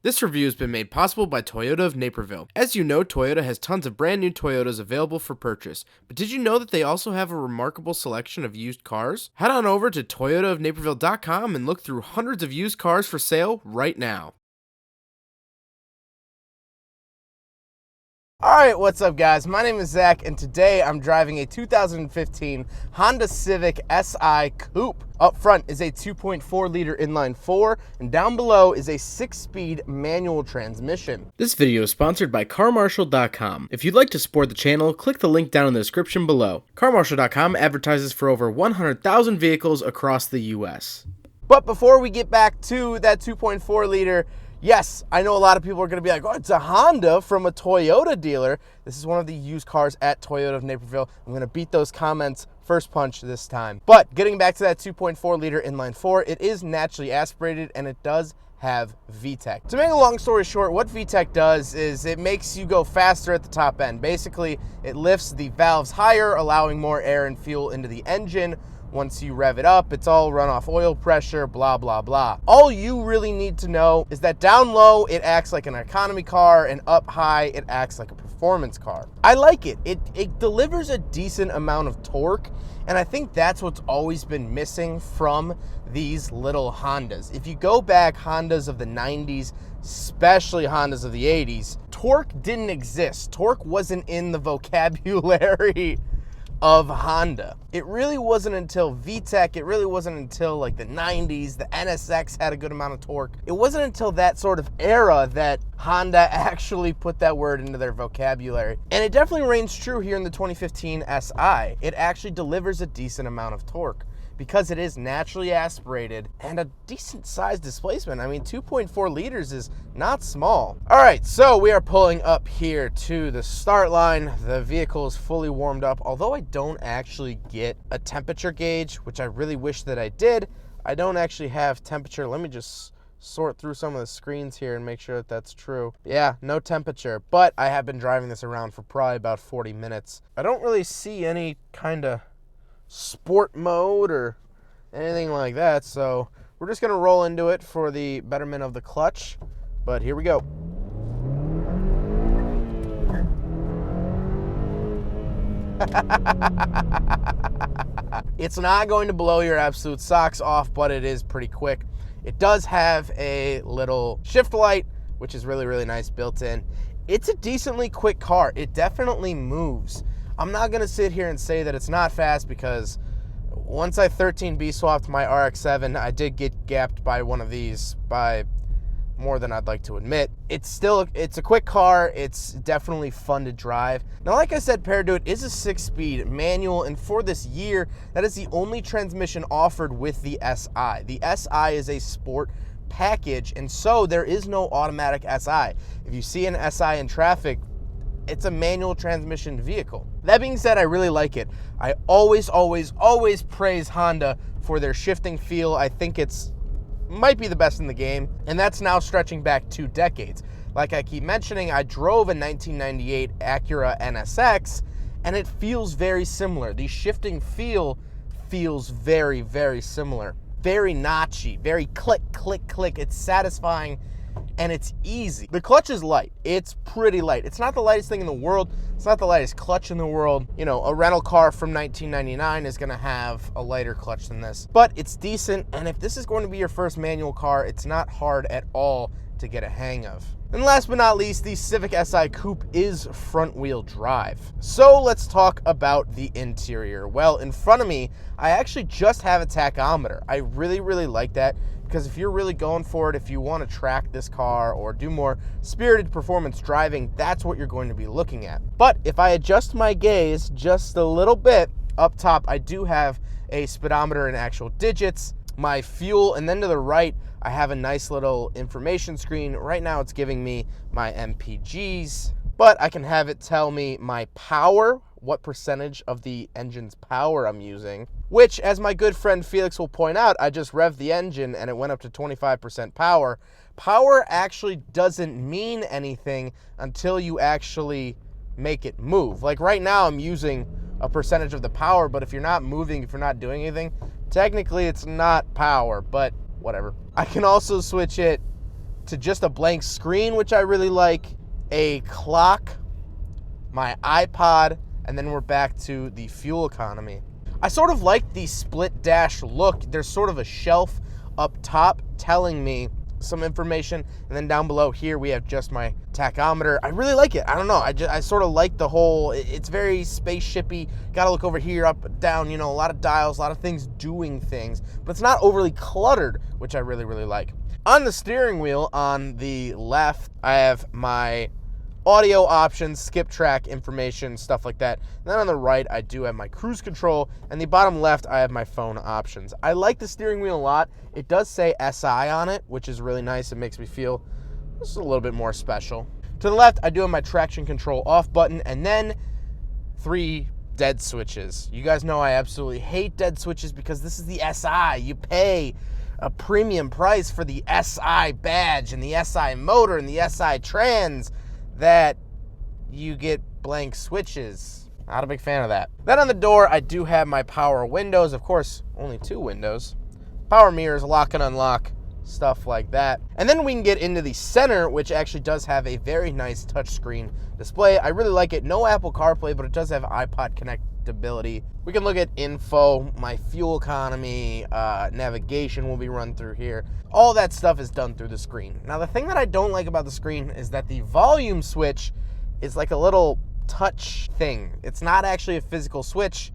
This review has been made possible by Toyota of Naperville. As you know, Toyota has tons of brand new Toyotas available for purchase, but did you know that they also have a remarkable selection of used cars? Head on over to toyotaofnaperville.com and look through hundreds of used cars for sale right now. Alright, what's up guys? My name is Zach and today I'm driving a 2015 Honda Civic Si Coupe. Up front is a 2.4 liter inline 4 and down below is a 6-speed manual transmission. This video is sponsored by CarMarshal.com. If you'd like to support the channel, click the link down in the description below. CarMarshal.com advertises for over 100,000 vehicles across the US. But before we get back to that 2.4 liter, yes, I know a lot of people are going to be like, oh, it's a Honda from a Toyota dealer. This is one of the used cars at Toyota of Naperville. I'm going to beat those comments first punch this time. But getting back to that 2.4 liter inline 4, it is naturally aspirated and it does have VTEC. To make a long story short, what VTEC does is it makes you go faster at the top end. Basically, it lifts the valves higher, allowing more air and fuel into the engine. Once you rev it up, it's all run off oil pressure, blah, blah, blah. All you really need to know is that down low, it acts like an economy car, and up high, it acts like a performance car. I like it. It delivers a decent amount of torque, and I think that's what's always been missing from these little Hondas. If you go back, Hondas of the 90s, especially Hondas of the 80s, torque didn't exist. Torque wasn't in the vocabulary of Honda. It really wasn't until VTEC, it really wasn't until like the 90s, the NSX had a good amount of torque. It wasn't until that sort of era that Honda actually put that word into their vocabulary. And it definitely reigns true here in the 2015 Si. It actually delivers a decent amount of torque because it is naturally aspirated and a decent sized displacement. I mean, 2.4 liters is not small. All right, so we are pulling up here to the start line. The vehicle is fully warmed up, although I don't actually get a temperature gauge, which I really wish that I did. I don't actually have temperature. Let me just sort through some of the screens here and make sure that that's true. Yeah, no temperature, but I have been driving this around for probably about 40 minutes. I don't really see any kind of sport mode or anything like that, so we're just gonna roll into it for the betterment of the clutch. But here we go. It's not going to blow your absolute socks off, but it is pretty quick. It does have a little shift light, which is really, really nice built in. It's a decently quick car. It definitely moves. I'm not gonna sit here and say that it's not fast, because once I 13B swapped my RX-7, I did get gapped by one of these by more than I'd like to admit. It's a quick car. It's definitely fun to drive. Now, like I said, paired to it is a 6-speed manual, and for this year, that is the only transmission offered with the Si. The Si is a sport package, and so there is no automatic Si. If you see an Si in traffic, it's a manual transmission vehicle. That being said, I really like it. I always, always, always praise Honda for their shifting feel. I think might be the best in the game, and that's now stretching back 2 decades. Like I keep mentioning, I drove a 1998 Acura NSX, and it feels very similar. The shifting feel feels very, very similar. Very notchy, very click, click, click. It's satisfying, and it's easy. The clutch is light. It's pretty light. It's not the lightest thing in the world. It's not the lightest clutch in the world. You know, a rental car from 1999 is gonna have a lighter clutch than this, but it's decent, and if this is going to be your first manual car, it's not hard at all to get a hang of. And last but not least, the Civic Si Coupe is front-wheel drive. So let's talk about the interior. Well, in front of me, I actually just have a tachometer. I really, really like that, because if you're really going for it, if you want to track this car or do more spirited performance driving, that's what you're going to be looking at. But if I adjust my gaze just a little bit, up top, I do have a speedometer in actual digits, my fuel, and then to the right, I have a nice little information screen. Right now, it's giving me my MPGs, but I can have it tell me my power, what percentage of the engine's power I'm using, which, as my good friend Felix will point out, I just revved the engine and it went up to 25% power. Power actually doesn't mean anything until you actually make it move. Like right now, I'm using a percentage of the power, but if you're not moving, if you're not doing anything, technically it's not power, but whatever. I can also switch it to just a blank screen, which I really like, a clock, my iPod, and then we're back to the fuel economy. I sort of like the split dash look. There's sort of a shelf up top telling me some information, and then down below here we have just my tachometer. I really like it. I don't know, I sort of like the whole, it's very spaceshipy. Gotta look over here, up, down, you know, a lot of dials, a lot of things doing things, but it's not overly cluttered, which I really, really like. On the steering wheel on the left, I have my audio options, skip track information, stuff like that. And then on the right, I do have my cruise control, and the bottom left, I have my phone options. I like the steering wheel a lot. It does say SI on it, which is really nice. It makes me feel just a little bit more special. To the left, I do have my traction control off button, and then 3 dead switches. You guys know I absolutely hate dead switches because this is the SI. You pay a premium price for the SI badge and the SI motor and the SI trans, that you get blank switches. Not a big fan of that. Then on the door, I do have my power windows. Of course, only 2 windows. Power mirrors, lock and unlock, stuff like that. And then we can get into the center, which actually does have a very nice touchscreen display. I really like it. No Apple CarPlay, but it does have iPod connectability. We can look at info, my fuel economy, navigation will be run through here. All that stuff is done through the screen. Now, the thing that I don't like about the screen is that the volume switch is like a little touch thing. It's not actually a physical switch,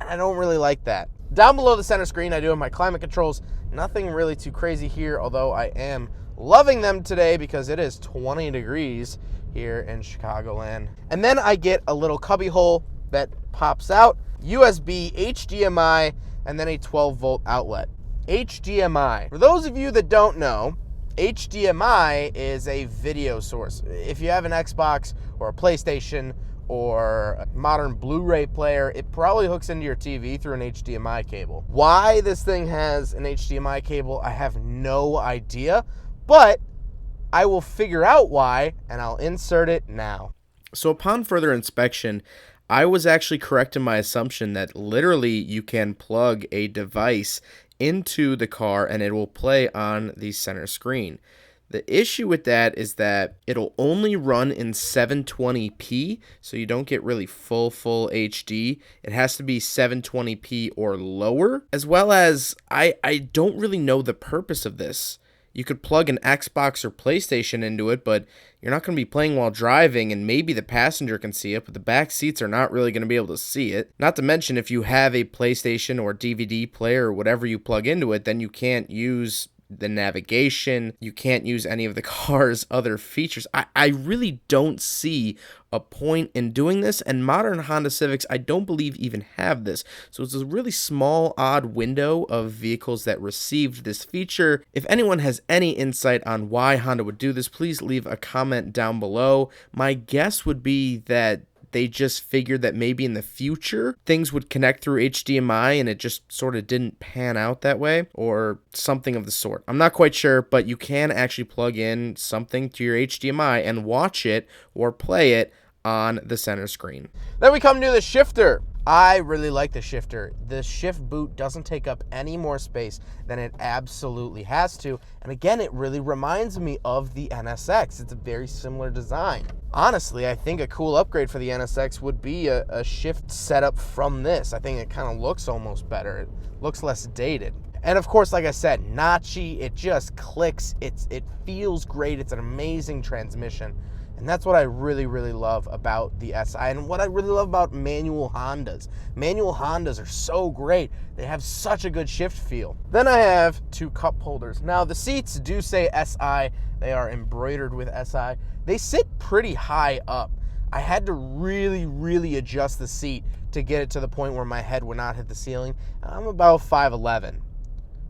and I don't really like that. Down below the center screen, I do have my climate controls. Nothing really too crazy here, although I am loving them today because it is 20 degrees here in Chicagoland. And then I get a little cubby hole that pops out, USB, HDMI, and then a 12-volt outlet. HDMI. For those of you that don't know, HDMI is a video source. If you have an Xbox or a PlayStation or a modern Blu-ray player, it probably hooks into your TV through an HDMI cable. Why this thing has an HDMI cable, I have no idea, but I will figure out why, and I'll insert it now. So upon further inspection, I was actually correct in my assumption that literally you can plug a device into the car and it will play on the center screen. The issue with that is that it'll only run in 720p, so you don't get really full HD. It has to be 720p or lower, as well as I don't really know the purpose of this. You could plug an Xbox or PlayStation into it, but you're not going to be playing while driving, and maybe the passenger can see it, but the back seats are not really going to be able to see it. Not to mention, if you have a PlayStation or DVD player or whatever you plug into it, then you can't use the navigation, you can't use any of the car's other features. I really don't see a point in doing this, and modern Honda Civics, I don't believe, even have this. So it's a really small, odd window of vehicles that received this feature. If anyone has any insight on why Honda would do this, please leave a comment down below. My guess would be that they just figured that maybe in the future things would connect through HDMI and it just sort of didn't pan out that way, or something of the sort. I'm not quite sure, but you can actually plug in something to your HDMI and watch it or play it on the center screen. Then we come to the shifter. I really like the shifter. The shift boot doesn't take up any more space than it absolutely has to. And again, it really reminds me of the NSX. It's a very similar design. Honestly, I think a cool upgrade for the NSX would be a shift setup from this. I think it kind of looks almost better. It looks less dated. And of course, like I said, notchy, it just clicks. It feels great. It's an amazing transmission. And that's what I really, really love about the SI, and what I really love about manual Hondas. Manual Hondas are so great. They have such a good shift feel. Then I have 2 cup holders. Now, the seats do say SI. They are embroidered with SI. They sit pretty high up. I had to really, really adjust the seat to get it to the point where my head would not hit the ceiling. I'm about 5'11".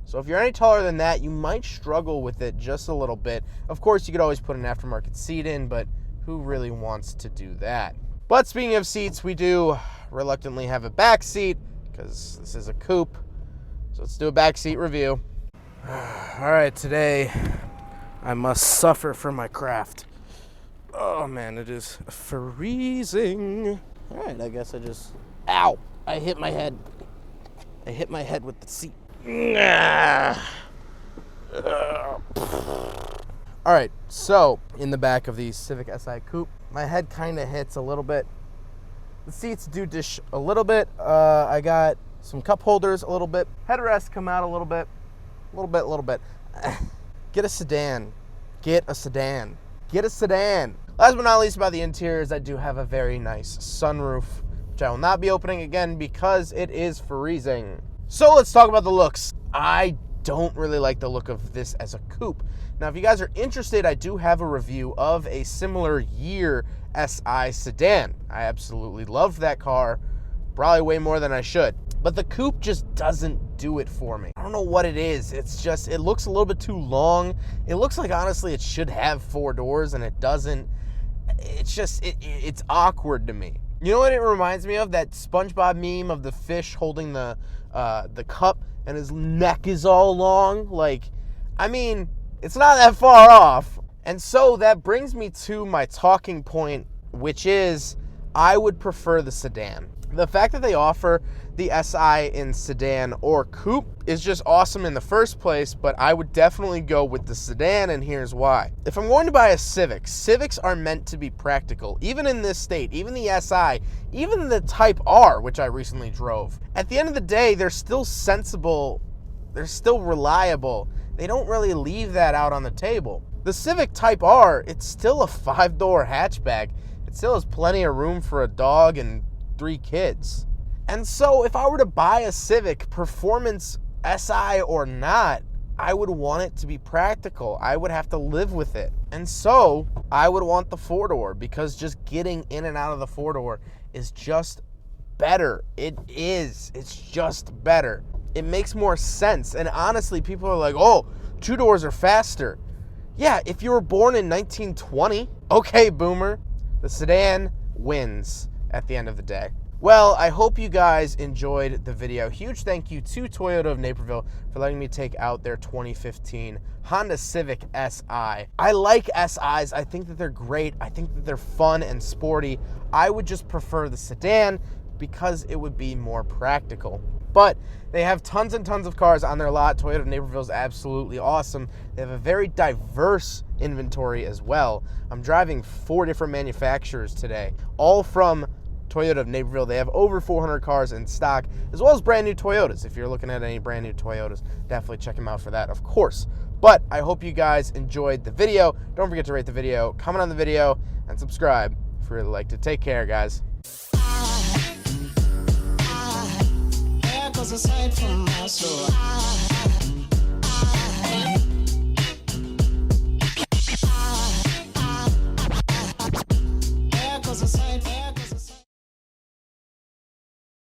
So if you're any taller than that, you might struggle with it just a little bit. Of course, you could always put an aftermarket seat in, but who really wants to do that? But speaking of seats, we do reluctantly have a back seat because this is a coupe. So let's do a back seat review. All right, today I must suffer for my craft. Oh man, it is freezing. All right, I guess ow, I hit my head. I hit my head with the seat. All right, so in the back of the Civic Si Coupe, my head kind of hits a little bit. The seats do dish a little bit. I got some cup holders a little bit. Headrests come out a little bit. A little bit. Get a sedan. Get a sedan. Get a sedan. Last but not least about the interiors, I do have a very nice sunroof, which I will not be opening again because it is freezing. So let's talk about the looks. I don't really like the look of this as a coupe. Now, if you guys are interested, I do have a review of a similar year Si sedan. I absolutely loved that car, probably way more than I should. But the coupe just doesn't do it for me. I don't know what it is. It's just, it looks a little bit too long. It looks like, honestly, it should have 4 doors, and it doesn't. It's just, it's awkward to me. You know what it reminds me of? That SpongeBob meme of the fish holding the cup, and his neck is all long. Like, I mean, it's not that far off. And so that brings me to my talking point, which is I would prefer the sedan. The fact that they offer the Si in sedan or coupe is just awesome in the first place, but I would definitely go with the sedan, and here's why. If I'm going to buy a Civic, Civics are meant to be practical, even in this state, even the Si, even the Type R, which I recently drove. At the end of the day, they're still sensible, they're still reliable. They don't really leave that out on the table. The Civic Type R, it's still a 5-door hatchback. It still has plenty of room for a dog and 3 kids. And so if I were to buy a Civic, performance Si or not, I would want it to be practical. I would have to live with it. And so I would want the 4-door, because just getting in and out of the 4-door is just better. It is. It's just better. It makes more sense. And honestly, people are like, oh, 2 doors are faster. Yeah, if you were born in 1920, okay, boomer, the sedan wins at the end of the day. Well, I hope you guys enjoyed the video. Huge thank you to Toyota of Naperville for letting me take out their 2015 Honda Civic Si. I like Si's. I think that they're great. I think that they're fun and sporty. I would just prefer the sedan because it would be more practical. But they have tons and tons of cars on their lot. Toyota of Naperville is absolutely awesome. They have a very diverse inventory as well. I'm driving 4 different manufacturers today, all from Toyota of Naperville. They have over 400 cars in stock, as well as brand new Toyotas. If you're looking at any brand new Toyotas, definitely check them out for that, of course. But I hope you guys enjoyed the video. Don't forget to rate the video, comment on the video, and subscribe if you really like to. Take care, guys. Aside from my soul, aside